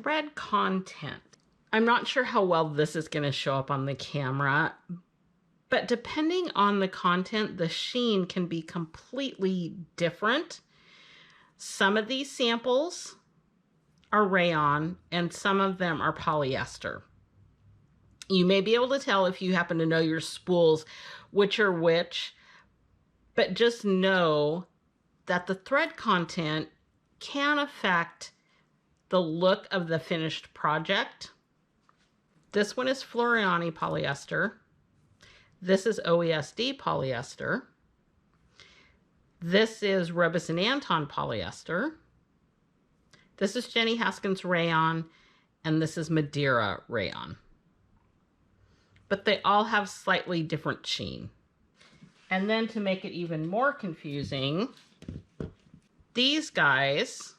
thread content. I'm not sure how well this is going to show up on the camera, but depending on the content, the sheen can be completely different. Some of these samples are rayon and some of them are polyester. You may be able to tell if you happen to know your spools which are which, but just know that the thread content can affect the look of the finished project. This one is Floriani polyester. This is OESD polyester. This is Robeson Anton polyester. This is Jenny Haskins rayon, and this is Madeira rayon. But they all have slightly different sheen. And then to make it even more confusing, these guys,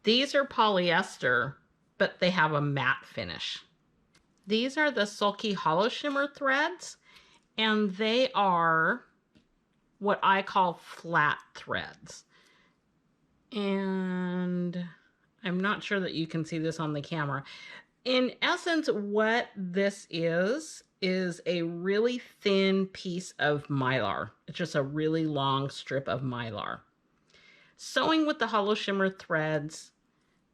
these are polyester, but they have a matte finish. These are the Sulky Hollow Shimmer threads, and they are what I call flat threads. And I'm not sure that you can see this on the camera. In essence, what this is a really thin piece of mylar. It's just a really long strip of mylar. Sewing with the Hollow Shimmer threads,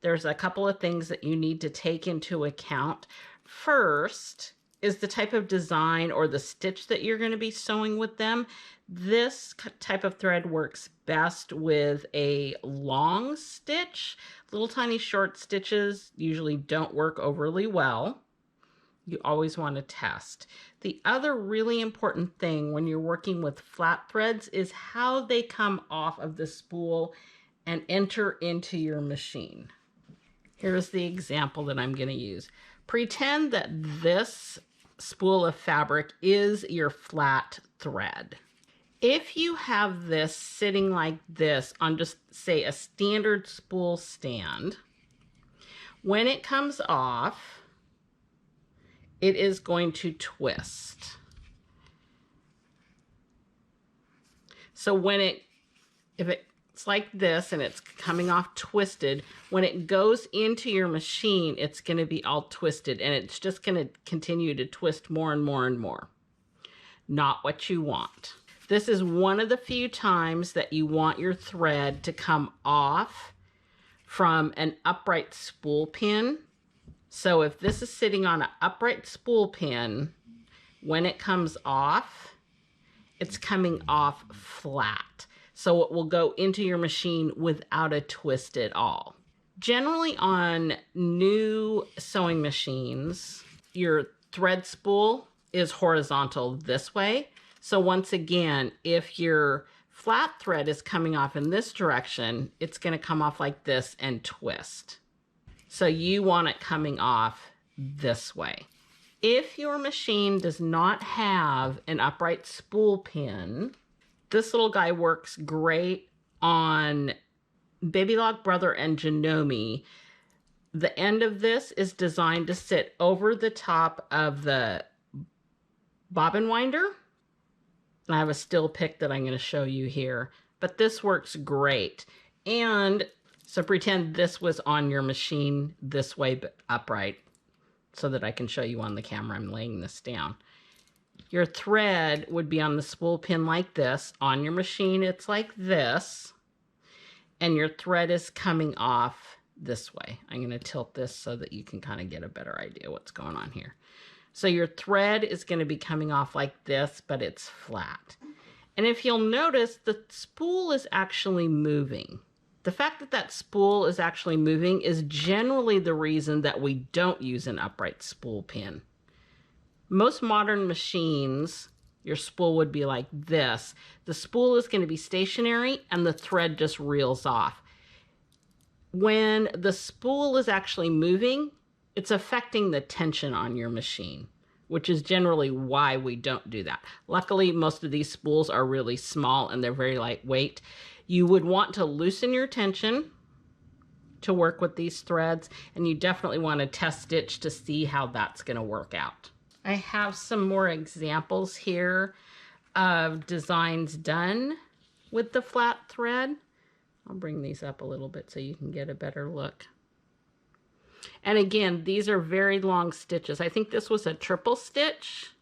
there's a couple of things that you need to take into account. First is the type of design or the stitch that you're going to be sewing with them. This type of thread works best with a long stitch. Little tiny short stitches usually don't work overly well. You always want to test. The other really important thing when you're working with flat threads is how they come off of the spool and enter into your machine. Here's the example that I'm going to use. Pretend that this spool of fabric is your flat thread. If you have this sitting like this on just, say, a standard spool stand, when it comes off, it is going to twist. So if it's like this and it's coming off twisted, when it goes into your machine, it's going to be all twisted and it's just going to continue to twist more and more and more. Not what you want. This is one of the few times that you want your thread to come off from an upright spool pin. So if this is sitting on an upright spool pin, when it comes off, it's coming off flat. So it will go into your machine without a twist at all. Generally on new sewing machines, your thread spool is horizontal this way. So once again, if your flat thread is coming off in this direction, it's going to come off like this and twist. So you want it coming off this way. If your machine does not have an upright spool pin, this little guy works great on Baby Lock Brother and Janome. The end of this is designed to sit over the top of the bobbin winder. I have a still pic that I'm going to show you here, but this works great. And so pretend this was on your machine this way, but upright, so that I can show you on the camera. I'm laying this down. Your thread would be on the spool pin like this. On your machine, it's like this. And your thread is coming off this way. I'm going to tilt this so that you can kind of get a better idea what's going on here. So your thread is going to be coming off like this, but it's flat. And if you'll notice, the spool is actually moving. The fact that that spool is actually moving is generally the reason that we don't use an upright spool pin. Most modern machines, your spool would be like this. The spool is going to be stationary and the thread just reels off. When the spool is actually moving, it's affecting the tension on your machine, which is generally why we don't do that. Luckily, most of these spools are really small and they're very lightweight. You would want to loosen your tension to work with these threads, and you definitely want to test stitch to see how that's going to work out. I have some more examples here of designs done with the flat thread. I'll bring these up a little bit so you can get a better look. And again, these are very long stitches. I think this was a triple stitch.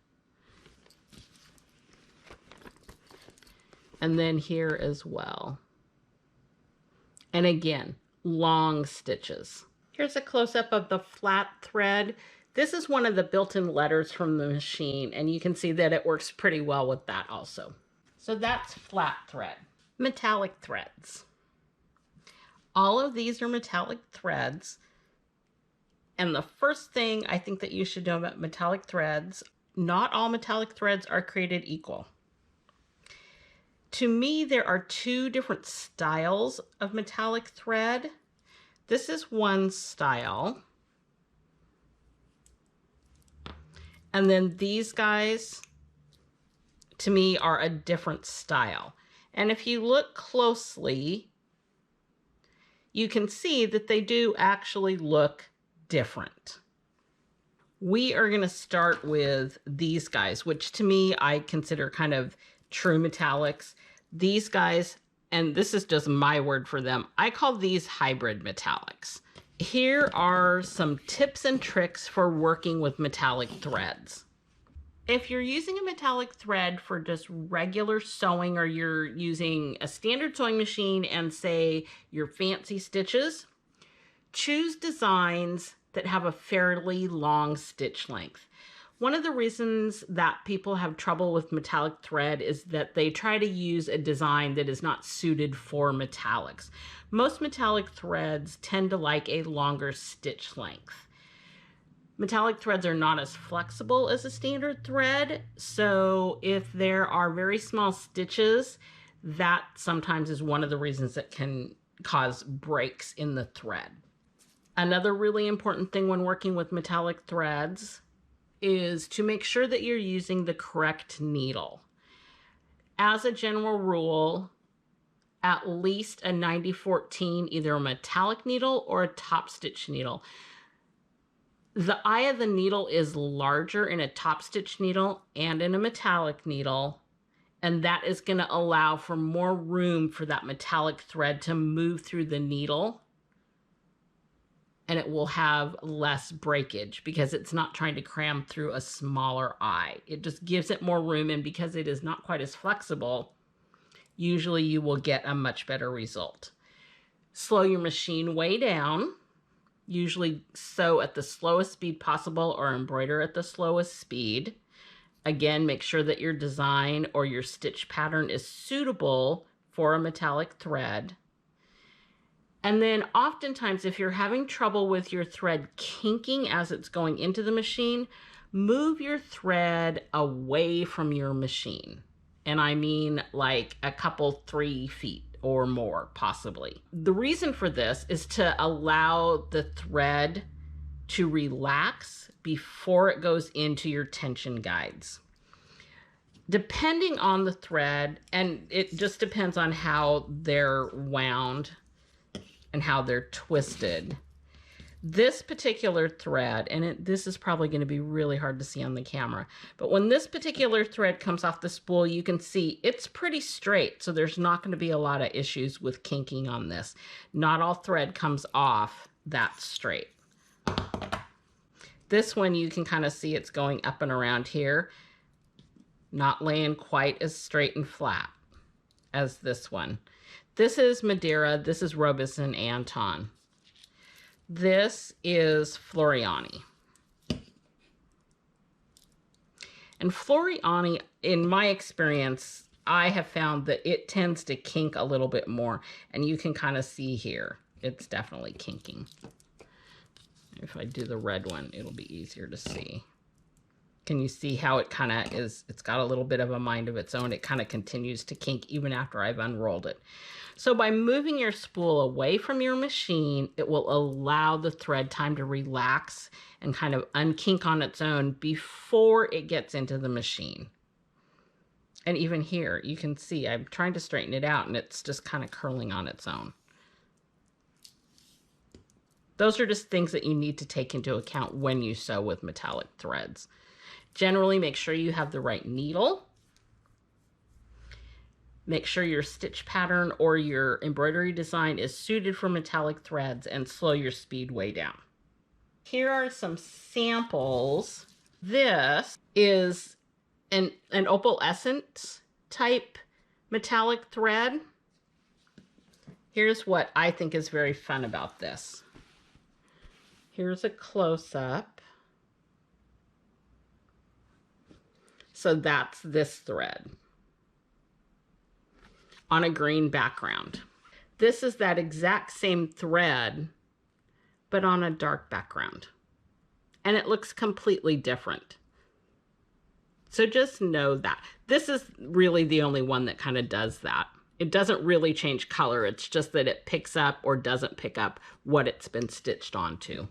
And then here as well. And again, long stitches. Here's a close-up of the flat thread. This is one of the built-in letters from the machine, and you can see that it works pretty well with that also. So that's flat thread. Metallic threads. All of these are metallic threads. And the first thing I think that you should know about metallic threads, not all metallic threads are created equal. To me, there are two different styles of metallic thread. This is one style. And then these guys, to me, are a different style. And if you look closely, you can see that they do actually look different. We are going to start with these guys, which to me, I consider kind of true metallics. These guys, and this is just my word for them, I call these hybrid metallics. Here are some tips and tricks for working with metallic threads. If you're using a metallic thread for just regular sewing, or you're using a standard sewing machine and say your fancy stitches, choose designs that have a fairly long stitch length. One of the reasons that people have trouble with metallic thread is that they try to use a design that is not suited for metallics. Most metallic threads tend to like a longer stitch length. Metallic threads are not as flexible as a standard thread, so if there are very small stitches, that sometimes is one of the reasons that can cause breaks in the thread. Another really important thing when working with metallic threads is to make sure that you're using the correct needle. As a general rule, at least a 90-14, either a metallic needle or a top stitch needle. The eye of the needle is larger in a top stitch needle and in a metallic needle, and that is going to allow for more room for that metallic thread to move through the needle, and it will have less breakage because it's not trying to cram through a smaller eye. It just gives it more room, and because it is not quite as flexible, usually you will get a much better result. Slow your machine way down. Usually sew at the slowest speed possible or embroider at the slowest speed. Again, make sure that your design or your stitch pattern is suitable for a metallic thread. And then oftentimes, if you're having trouble with your thread kinking as it's going into the machine, move your thread away from your machine. And I mean like a couple, 3 feet or more, possibly. The reason for this is to allow the thread to relax before it goes into your tension guides. Depending on the thread, and it just depends on how they're wound and how they're twisted. This particular thread, and this is probably going to be really hard to see on the camera, but when this particular thread comes off the spool, you can see it's pretty straight, so there's not going to be a lot of issues with kinking on this. Not all thread comes off that straight. This one, you can kind of see it's going up and around here, not laying quite as straight and flat as this one. This is Madeira, this is Robeson Anton. This is Floriani. And Floriani, in my experience, I have found that it tends to kink a little bit more. And you can kind of see here, it's definitely kinking. If I do the red one, it'll be easier to see. Can you see how it kind of is, it's got a little bit of a mind of its own. It kind of continues to kink even after I've unrolled it. So by moving your spool away from your machine, it will allow the thread time to relax and kind of unkink on its own before it gets into the machine. And even here, you can see I'm trying to straighten it out and it's just kind of curling on its own. Those are just things that you need to take into account when you sew with metallic threads. Generally, make sure you have the right needle. Make sure your stitch pattern or your embroidery design is suited for metallic threads, and slow your speed way down. Here are some samples. This is an opalescent type metallic thread. Here's what I think is very fun about this. Here's a close-up. So that's this thread on a green background. This is that exact same thread, but on a dark background. And it looks completely different. So just know that. This is really the only one that kind of does that. It doesn't really change color. It's just that it picks up or doesn't pick up what it's been stitched onto.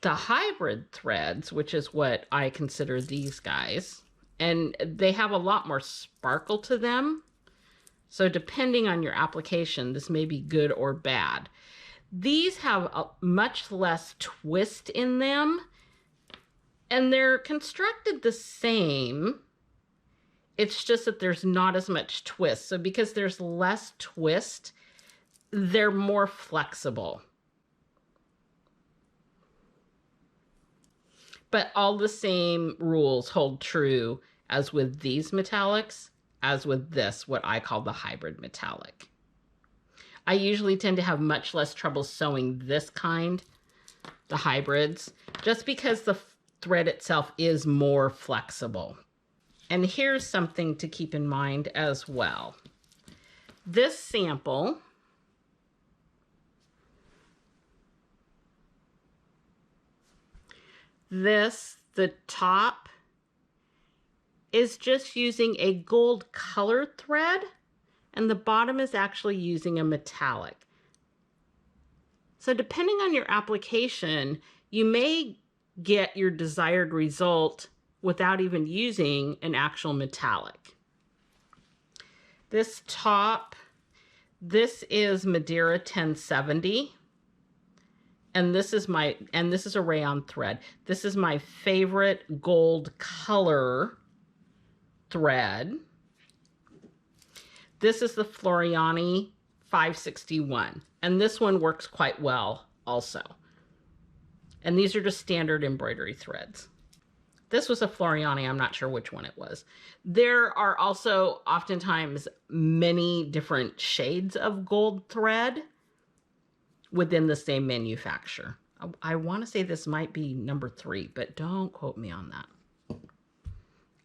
The hybrid threads, which is what I consider these guys, and they have a lot more sparkle to them. So depending on your application, this may be good or bad. These have a much less twist in them, and they're constructed the same. It's just that there's not as much twist. So because there's less twist, they're more flexible. But all the same rules hold true as with these metallics, as with this, what I call the hybrid metallic. I usually tend to have much less trouble sewing this kind, the hybrids, just because the thread itself is more flexible. And here's something to keep in mind as well. This sample the top is just using a gold colored thread, and the bottom is actually using a metallic. So depending on your application, you may get your desired result without even using an actual metallic. This top, this is Madeira 1070. And this is a rayon thread. This is my favorite gold color thread. This is the Floriani 561. And this one works quite well also. And these are just standard embroidery threads. This was a Floriani, I'm not sure which one it was. There are also oftentimes many different shades of gold thread within the same manufacturer. I want to say this might be number 3, but don't quote me on that.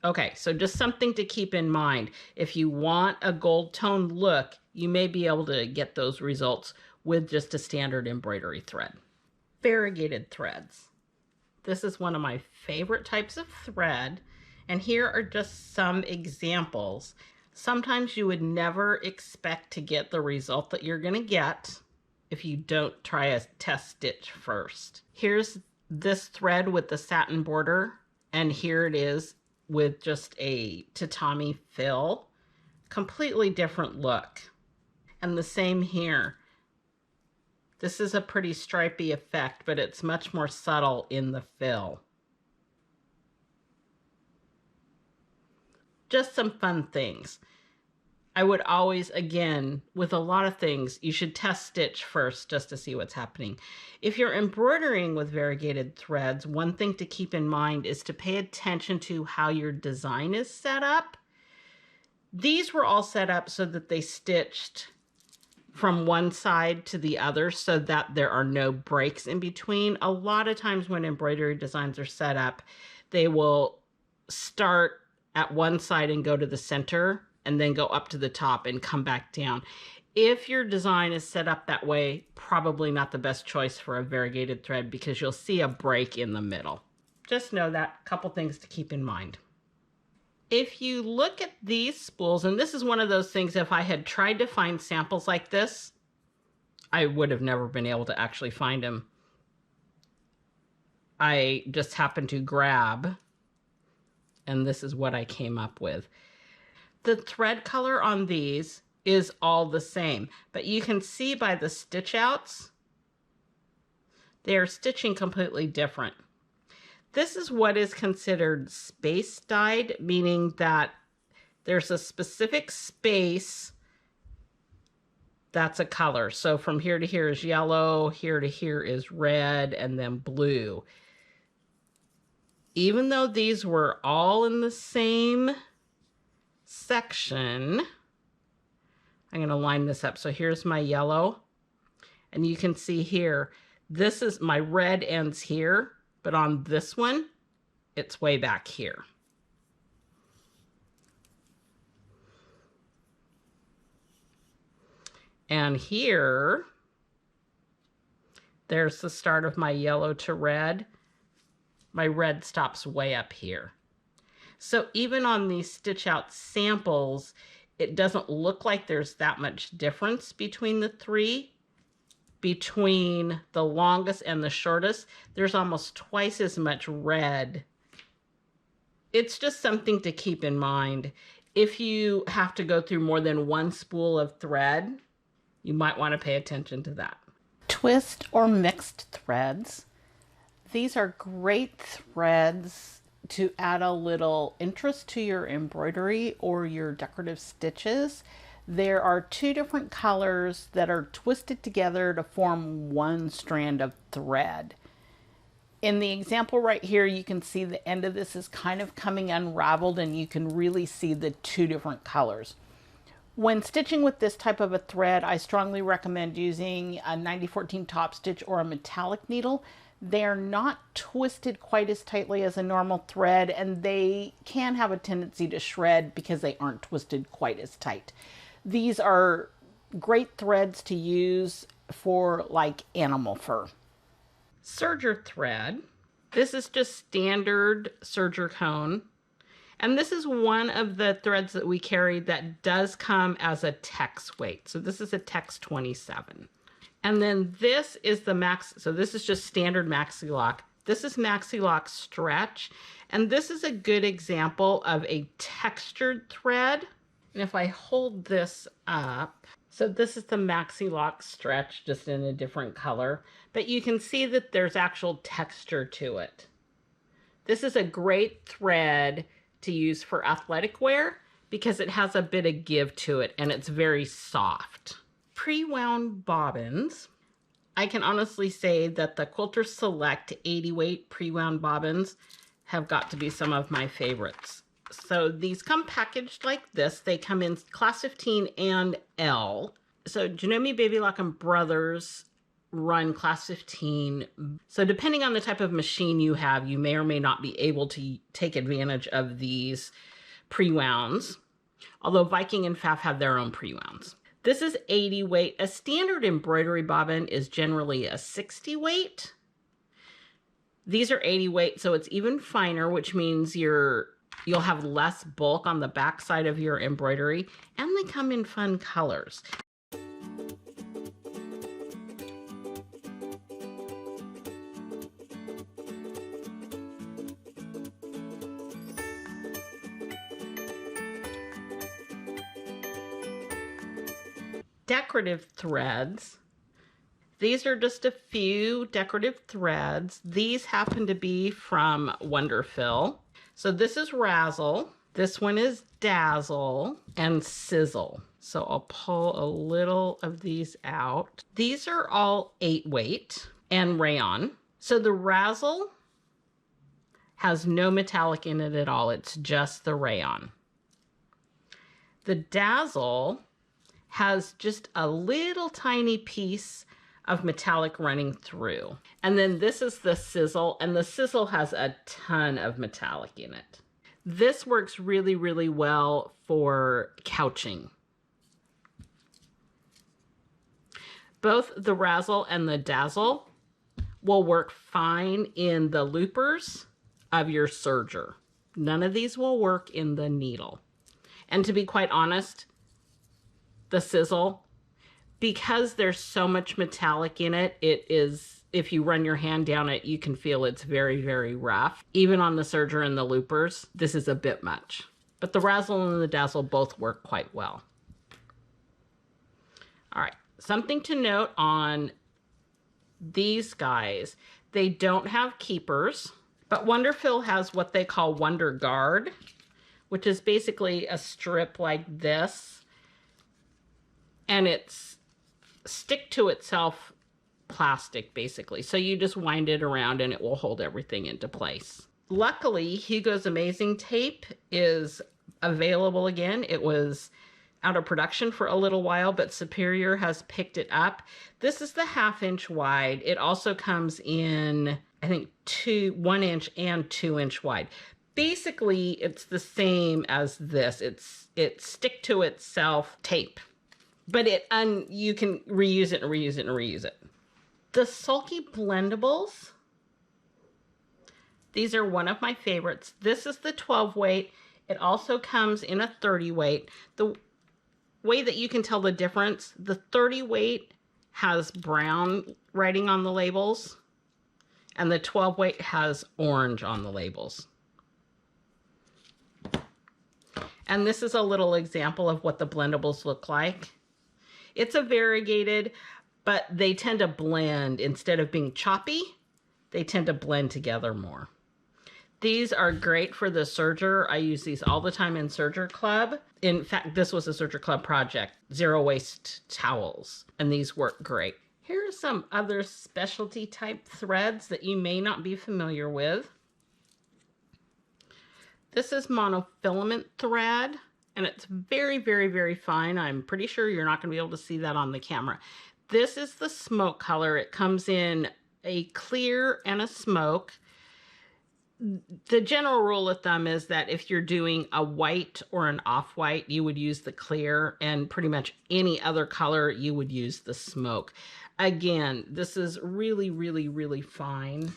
Okay, so just something to keep in mind. If you want a gold tone look, you may be able to get those results with just a standard embroidery thread. Variegated threads. This is one of my favorite types of thread, and here are just some examples. Sometimes you would never expect to get the result that you're going to get if you don't try a test stitch first. Here's this thread with the satin border, and here it is with just a tatami fill. Completely different look. And the same here. This is a pretty stripy effect, but it's much more subtle in the fill. Just some fun things. I would always, again, with a lot of things, you should test stitch first just to see what's happening. If you're embroidering with variegated threads, one thing to keep in mind is to pay attention to how your design is set up. These were all set up so that they stitched from one side to the other so that there are no breaks in between. A lot of times when embroidery designs are set up, they will start at one side and go to the center, and then go up to the top and come back down. If your design is set up that way, probably not the best choice for a variegated thread because you'll see a break in the middle. Just know that. Couple things to keep in mind. If you look at these spools, and this is one of those things, if I had tried to find samples like this, I would have never been able to actually find them. I just happened to grab, and this is what I came up with. The thread color on these is all the same, but you can see by the stitch outs, they are stitching completely different. This is what is considered space dyed, meaning that there's a specific space that's a color. So from here to here is yellow, here to here is red, and then blue. Even though these were all in the same section, I'm going to line this up. So here's my yellow, and you can see here, this is my red ends here, but on this one, it's way back here. And here, there's the start of my yellow to red. My red stops way up here. So even on these stitch out samples, it doesn't look like there's that much difference between the three. Between the longest and the shortest, there's almost twice as much red. It's just something to keep in mind. If you have to go through more than one spool of thread, you might want to pay attention to that. Twist or mixed threads. These are great threads to add a little interest to your embroidery or your decorative stitches. There are two different colors that are twisted together to form one strand of thread. In the example right here, you can see the end of this is kind of coming unraveled, and you can really see the two different colors. When stitching with this type of a thread, I strongly recommend using a 9014 top stitch or a metallic needle. They're not twisted quite as tightly as a normal thread, and they can have a tendency to shred because they aren't twisted quite as tight. These are great threads to use for like animal fur. Serger thread. This is just standard serger cone. And this is one of the threads that we carry that does come as a tex weight. So this is a tex 27. And then this is the max. So this is just standard maxi lock. This is maxi lock stretch. And this is a good example of a textured thread. And if I hold this up, so this is the maxi lock stretch, just in a different color. But you can see that there's actual texture to it. This is a great thread to use for athletic wear because it has a bit of give to it and it's very soft. Prewound bobbins. I can honestly say that the Quilter Select 80 weight prewound bobbins have got to be some of my favorites. So these come packaged like this. They come in class 15 and L. So Janome Baby Lock and Brothers run class 15. So depending on the type of machine you have, you may or may not be able to take advantage of these pre-wounds. Although Viking and Pfaff have their own pre-wounds. This is 80 weight. A standard embroidery bobbin is generally a 60 weight. These are 80 weight, so it's even finer, which means you'll have less bulk on the back side of your embroidery, and they come in fun colors. Decorative threads. These are just a few decorative threads. These happen to be from Wonderful. So this is Razzle, this one is Dazzle, and Sizzle. So I'll pull a little of these out. These are all 8 weight and rayon. So the Razzle has no metallic in it at all. It's just the rayon. The Dazzle has just a little tiny piece of metallic running through. And then this is the Sizzle, and the Sizzle has a ton of metallic in it. This works really, really well for couching. Both the Razzle and the Dazzle will work fine in the loopers of your serger. None of these will work in the needle. And to be quite honest, the Sizzle, because there's so much metallic in it, it is, if you run your hand down it, you can feel it's very, very rough. Even on the serger and the loopers, this is a bit much. But the Razzle and the Dazzle both work quite well. All right, something to note on these guys. They don't have keepers, but Wonderful has what they call Wonder Guard, which is basically a strip like this. And it's stick to itself plastic basically. So you just wind it around and it will hold everything into place. Luckily, Hugo's Amazing Tape is available again. It was out of production for a little while, but Superior has picked it up. This is the 1/2 inch wide. It also comes in, I think, 1 inch and 2 inch wide. Basically, it's the same as this. It's stick to itself tape, but you can reuse it and reuse it and reuse it. The Sulky Blendables, these are one of my favorites. This is the 12 weight. It also comes in a 30 weight. The way that you can tell the difference, the 30 weight has brown writing on the labels, and the 12 weight has orange on the labels. And this is a little example of what the blendables look like. It's a variegated, but they tend to blend. Instead of being choppy, they tend to blend together more. These are great for the Serger. I use these all the time in Serger Club. In fact, this was a Serger Club project, zero waste towels, and these work great. Here are some other specialty type threads that you may not be familiar with. This is monofilament thread, and it's very, very, very fine. I'm pretty sure you're not going to be able to see that on the camera. This is the smoke color. It comes in a clear and a smoke. The general rule of thumb is that if you're doing a white or an off-white, you would use the clear, and pretty much any other color, you would use the smoke. Again, this is really, really, really fine.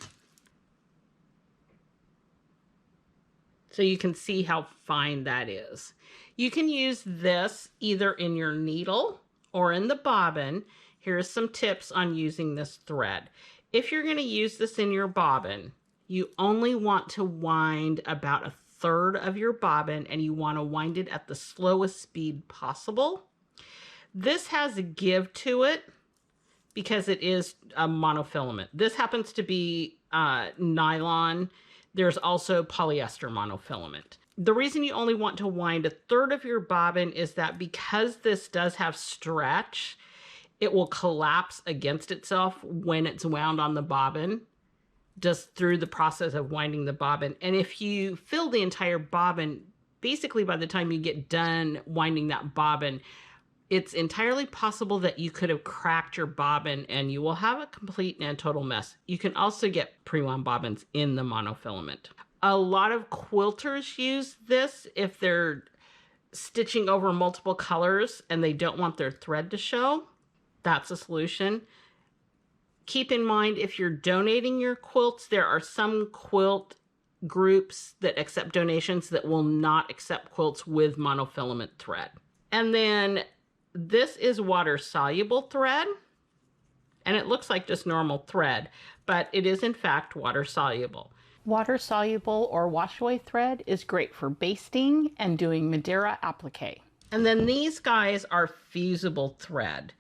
So you can see how fine that is. You can use this either in your needle or in the bobbin. Here's some tips on using this thread. If you're going to use this in your bobbin, you only want to wind about 1/3 of your bobbin, and you want to wind it at the slowest speed possible. This has a give to it because it is a monofilament. This happens to be nylon. There's also polyester monofilament. The reason you only want to wind 1/3 of your bobbin is that because this does have stretch, it will collapse against itself when it's wound on the bobbin, just through the process of winding the bobbin. And if you fill the entire bobbin, basically by the time you get done winding that bobbin, it's entirely possible that you could have cracked your bobbin and you will have a complete and total mess. You can also get Prewound bobbins in the monofilament. A lot of quilters use this if they're stitching over multiple colors and they don't want their thread to show. That's a solution. Keep in mind, if you're donating your quilts, there are some quilt groups that accept donations that will not accept quilts with monofilament thread. And then this is water-soluble thread, and it looks like just normal thread, but it is in fact water-soluble. Water-soluble or wash-away thread is great for basting and doing Madeira applique. And then these guys are fusible thread,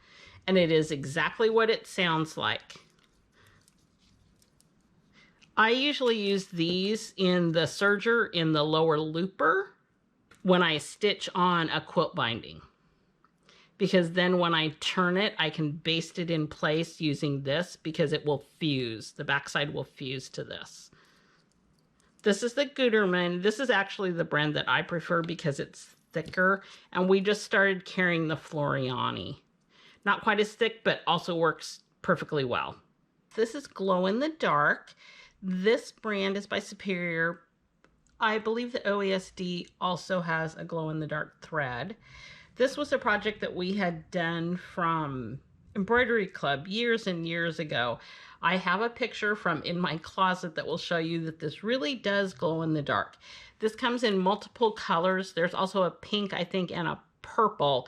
and it is exactly what it sounds like. I usually use these in the serger in the lower looper when I stitch on a quilt binding, because then when I turn it, I can baste it in place using this because it will fuse. The backside will fuse to this. This is the Gutermann. This is actually the brand that I prefer because it's thicker, and we just started carrying the Floriani. Not quite as thick, but also works perfectly well. This is Glow in the Dark. This brand is by Superior. I believe the OESD also has a glow in the dark thread. This was a project that we had done from Embroidery Club years and years ago. I have a picture from in my closet that will show you that this really does glow in the dark. This comes in multiple colors. There's also a pink, I think, and a purple.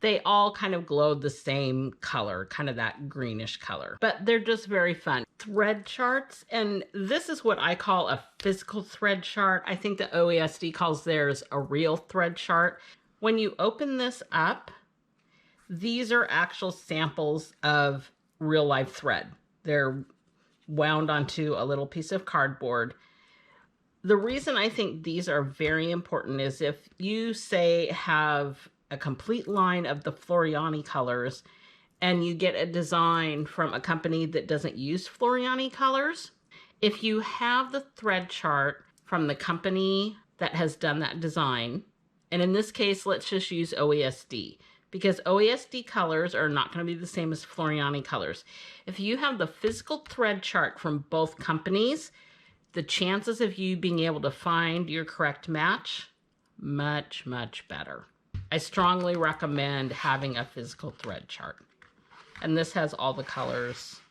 They all kind of glow the same color, kind of that greenish color, but they're just very fun. Thread charts, and this is what I call a physical thread chart. I think the OESD calls theirs a real thread chart. When you open this up, these are actual samples of real life thread. They're wound onto a little piece of cardboard. The reason I think these are very important is if you say have a complete line of the Floriani colors and you get a design from a company that doesn't use Floriani colors, if you have the thread chart from the company that has done that design, and in this case, let's just use OESD, because OESD colors are not going to be the same as Floriani colors. If you have the physical thread chart from both companies, the chances of you being able to find your correct match, much, much better. I strongly recommend having a physical thread chart. And this has all the colors,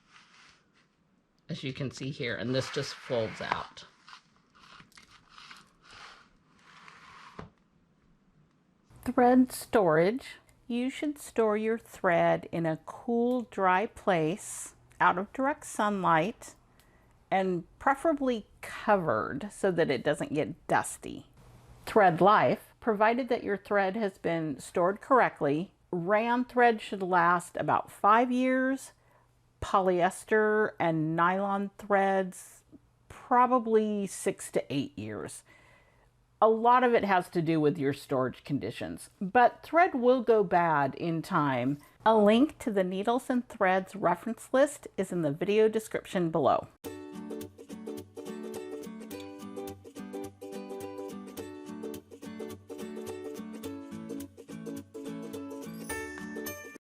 as you can see here, and this just folds out. Thread storage. You should store your thread in a cool, dry place, out of direct sunlight, and preferably covered so that it doesn't get dusty. Thread life, provided that your thread has been stored correctly. Rayon thread should last about 5 years. Polyester and nylon threads, probably 6 to 8 years. A lot of it has to do with your storage conditions, but thread will go bad in time. A link to the Needles and Threads reference list is in the video description below.